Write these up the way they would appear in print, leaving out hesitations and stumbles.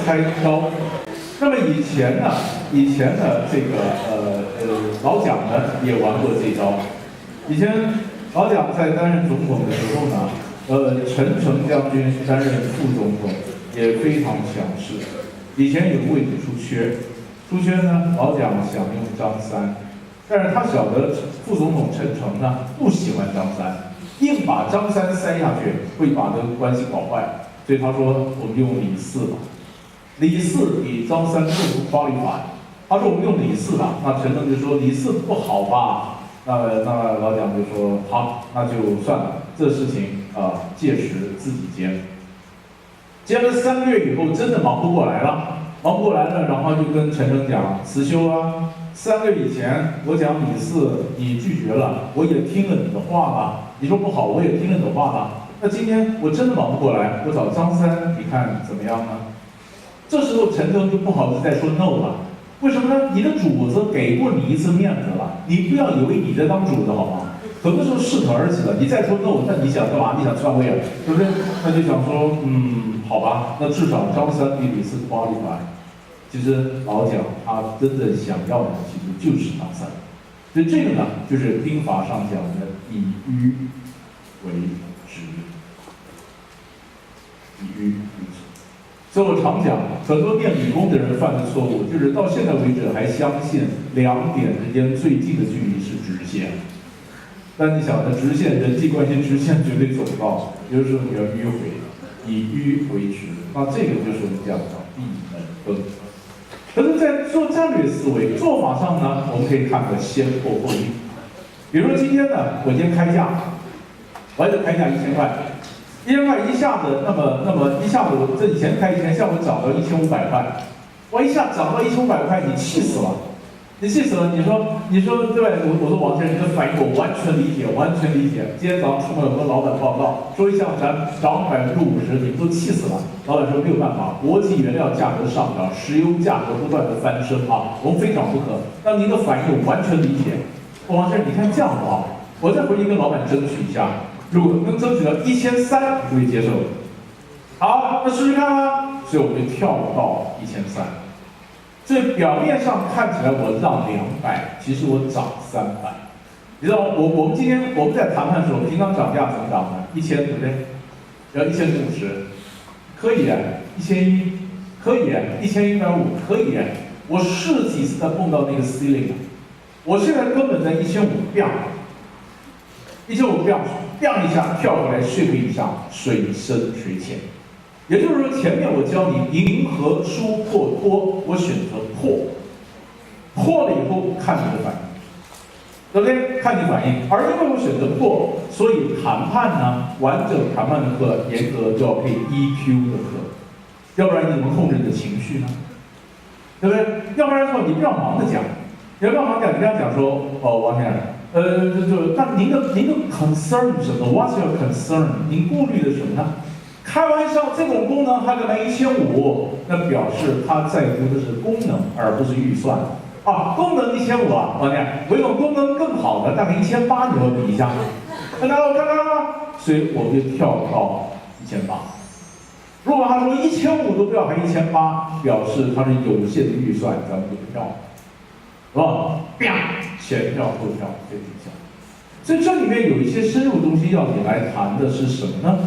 开刀。那么以前呢这个老蒋呢也玩过这招。以前老蒋在担任总统的时候呢，陈诚将军担任副总统也非常强势。以前有位置出缺呢，老蒋想用张三，但是他晓得副总统陈诚呢不喜欢张三，硬把张三塞下去会把这个关系搞坏，所以他说我们用李四吧。李四比张三更qualified，他说我们用李四吧，那陈诚就说李四不好吧，那老蒋就说好，那就算了，这事情届时自己接。接了3个月以后，真的忙不过来了，然后就跟陈诚讲辞修啊，3个月以前我讲李四，你拒绝了，我也听了你的话了，你说不好，我也听了你的话了，那今天我真的忙不过来，我找张三，你看怎么样呢？这时候陈诚就不好意思再说 no 了，为什么呢？你的主子给过你一次面子了，你不要以为你在当主子好吗？很多时候适可而止了，你再说 no， 那你想干嘛？你想篡位啊，对不对？那就想说，好吧，那至少张三比李四qualified。其实老蒋他真正想要的其实就是张三，所以这个呢，就是兵法上讲的以迂为直，以迂为直。所以我常讲，很多念理工的人犯的错误，就是到现在为止还相信2点之间最近的距离是直线。但你晓得，直线人际关系直线绝对走不到，有的时候你要迂回，以迂为直。那这个就是我们讲的闭门羹。可是，在做战略思维做法上呢，我们可以看个先后后应。比如说今天呢，我今天开价，我还得开价1000块。1000块一下子，那么一下子，我这以前开1000，下午涨到1500块，我一下涨到1500块，你气死了，你气死了，你说对吧？我说王先生，你的反应我完全理解。今天早上出门有个老板报告，说一下咱涨50%，你们都气死了。老板说没有办法，国际原料价格上涨，石油价格不断的翻身啊，我们非涨不可。那您的反应我完全理解。王先生，你看这样好不好？我再回去跟老板争取一下。如果能争取到1300，你会接受？好，那试试看吧。所以我就跳到1300。所以表面上看起来我让200，其实我涨300。你知道我们今天我们在谈判的时候，平常涨价怎么涨呢？1000，对不对？要1550，可以，1100，可以，1150，可以。我试几次才碰到那个 ceiling， 我现在根本在1500变，1500变一下跳回来睡个一下，水深水浅。也就是说，前面我教你迎合疏破脱，我选择破了以后看你的反应，对不对？看你反应。而因为我选择破，所以谈判呢，完整谈判的课严格就要配 EQ 的课，要不然你怎么控制你的情绪呢？对不对？要不然说你不要忙着讲，你不要忙讲，你跟他讲说，王先生。那您的 concern 是什么 ？What's your concern？ 您顾虑的什么呢？开玩笑，这种功能还给来1500，那表示他在乎的是功能，而不是预算啊。功能1500啊，王先生，我有功能更好的，大概1800，你要比一下。看到了，所以我们就跳到1800。如果他说1500都不要，还1800，表示他是有限的预算，咱们就不跳。是吧？啪，前跳后跳，这挺像。所以这里面有一些深入东西要你来谈的是什么呢？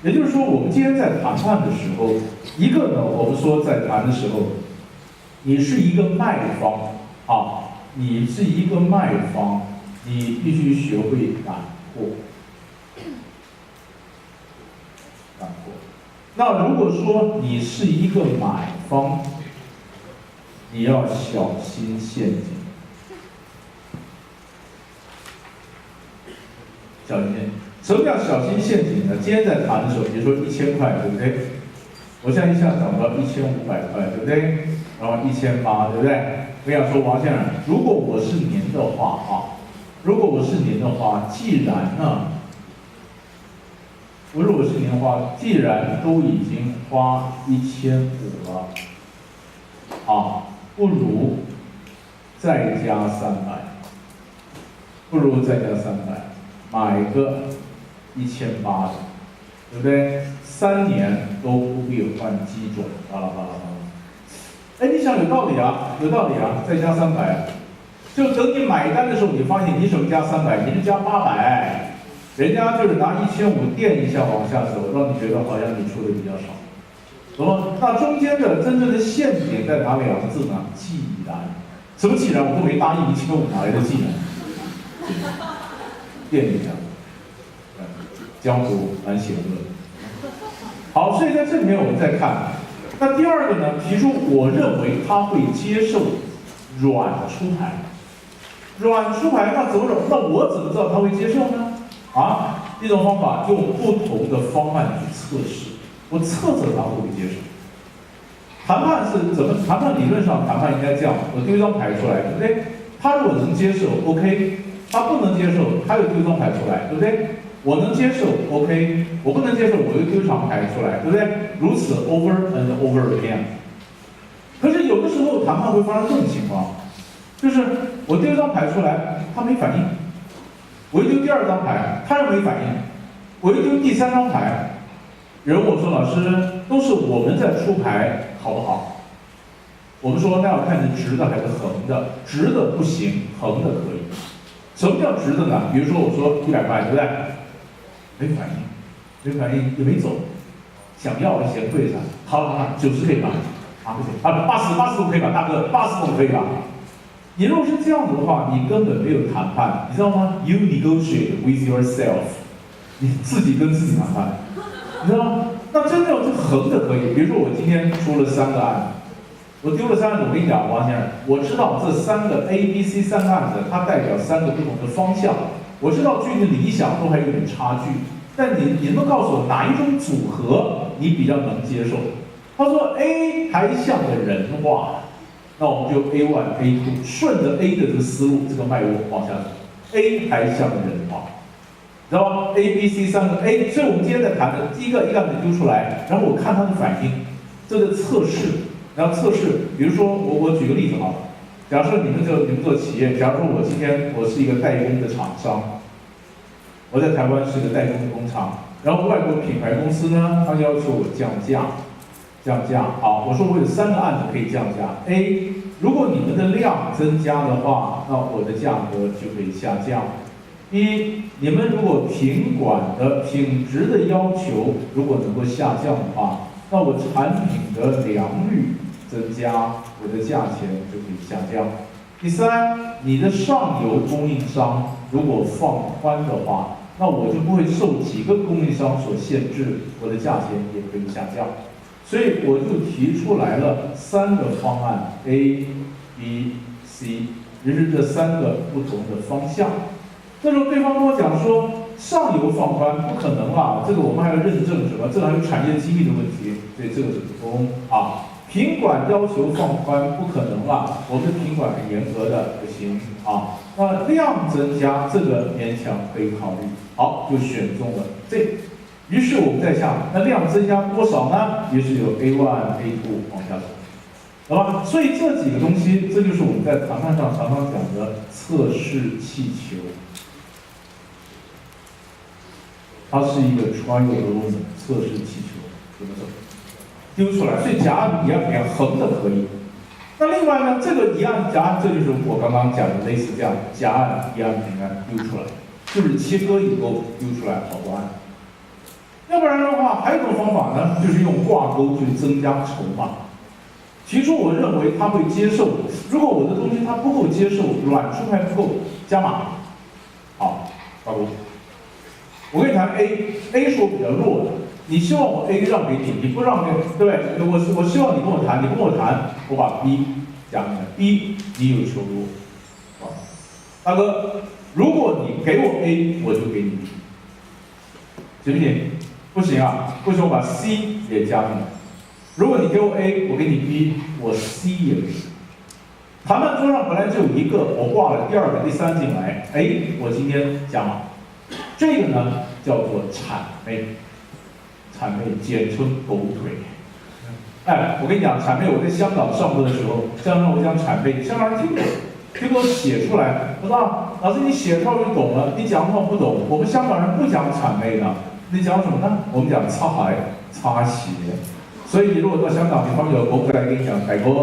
也就是说，我们今天在谈判的时候，一个呢，我们说在谈的时候，你是一个卖方啊，你是一个卖方，你必须学会赶货。那如果说你是一个买方，你要小心陷阱，小心陷阱。什么叫小心陷阱呢？今天在谈的时候，比如说1000块，对不对？我现在一下涨到1500块，对不对？然后1800，对不对？我想说，王先生，如果我是您的话啊，如果我是您的话，既然都已经花1500了，啊。不如再加300，买个1800的，对不对？3年都不必换机种，巴拉巴拉巴拉。哎，你想有道理啊，有道理啊，再加300，就等你买单的时候，你发现你手加300，你是加800，人家就是拿1500垫一下往下走，让你觉得好像你出的比较少。懂吗？那中间的真正的陷阱在哪2个字呢？既然。什么既然？我都没答应1500，哪来的既然？垫一下，江湖蛮险恶。好，所以在这里面我们再看，那第二个呢，提出我认为他会接受软出牌，软出牌那怎么软？那我怎么知道他会接受呢？啊，一种方法用不同的方案去测试，我测测他会不会接受。谈判是怎么？谈判理论上谈判应该这样：我丢一张牌出来，对不对？他如果能接受 ，OK； 他不能接受，他又丢一张牌出来，对不对？我能接受 ，OK； 我不能接受，我又丢一张牌出来，对不对？如此 over and over again。可是有的时候谈判会发生这种情况，就是我丢一张牌出来，他没反应；我一丢第2张牌，他又没反应；我一丢第3张牌，人问我说：“老师，都是我们在出牌。”好不好？我们说那要看是直的还是横的，直的不行，横的可以。什么叫直的呢？比如说我说100块，对不对？没反应，没反应也没走，想要嫌贵噻。好，90可以吧？啊不行啊，85可以吧？大哥85可以吧？你如果是这样子的话，你根本没有谈判，你知道吗 ？You negotiate with yourself， 你自己跟自己谈判，你知道吗？那真正是横的可以，比如说我今天出了3个案子，我丢了3个案子，我跟你讲，王先生，我知道这3个 A、B、C 3个案子，它代表3个不同的方向，我知道距离理想都还有点差距，但你能告诉我哪一种组合你比较能接受？他说 A 还像个人话，那我们就 A1、A2， 顺着 A 的这个思路，这个脉络往下走 ，A 还像个人话。知道吗 ？A、B、C 3个 A， 所以我们今天在谈的第一个案子丢出来，然后我看他的反应，这个测试，然后测试，比如说我举个例子好了，假设你们做企业，假如说我今天我是一个代工的厂商，我在台湾是一个代工的工厂，然后外国品牌公司呢，他要求我降价，好，我说我有3个案子可以降价 ，A， 如果你们的量增加的话，那我的价格就可以下降。一，你们如果品管的品质的要求如果能够下降的话，那我产品的良率增加，我的价钱就可以下降。第3，你的上游供应商如果放宽的话，那我就不会受几个供应商所限制，我的价钱也可以下降。所以我就提出来了3个方案 A、B、C， 也是这3个不同的方向。这时候对方跟我讲说，上游放宽不可能啊，这个我们还要认证什么，这个还有产业机密的问题，所以这个是不通啊。品管要求放宽不可能啊，我们品管很严格的，不行啊。那量增加这个勉强可以考虑，好，就选中了这个。于是我们在想，那量增加多少呢？于是有 A1、A2 往下走。好吧，所以这几个东西，这就是我们在谈判上常常讲的测试气球。它是一个 trial balloon 测试气球，怎么走？丢出来，所以甲案一样怎样，横的可以。那另外呢，这个一案甲案，这就是我刚刚讲的类似这样，甲案一案平安丢出来，就是切割以后丢出来好多案。要不然的话，还有一种方法呢，就是用挂钩去增加筹码。提出我认为他会接受，如果我的东西他不够接受，软出牌不够，加码，好，挂钩。我跟你谈 A 是我比较弱的，你希望我 A 让给你，你不让给，对不对？我希望你跟我谈，你跟我谈，我把 B 加进来 ，B 你有求于我，啊，大哥，如果你给我 A， 我就给你 B， 行不行？不行啊，不行，我把 C 也加进来。如果你给我 A， 我给你 B， 我 C 也给你。谈判桌上本来就有一个，我挂了第2个、第3进来，哎，我今天加码。这个呢叫做谄媚，谄媚简称狗腿。哎，我跟你讲，谄媚，我在香港上课的时候，香港我讲谄媚，香港人听不懂，结果写出来，我说老师你写出来我就懂了，你讲的话不懂。我们香港人不讲谄媚的，你讲什么呢？我们讲擦鞋、擦鞋。所以你如果到香港，你旁边有狗腿来跟你讲改过。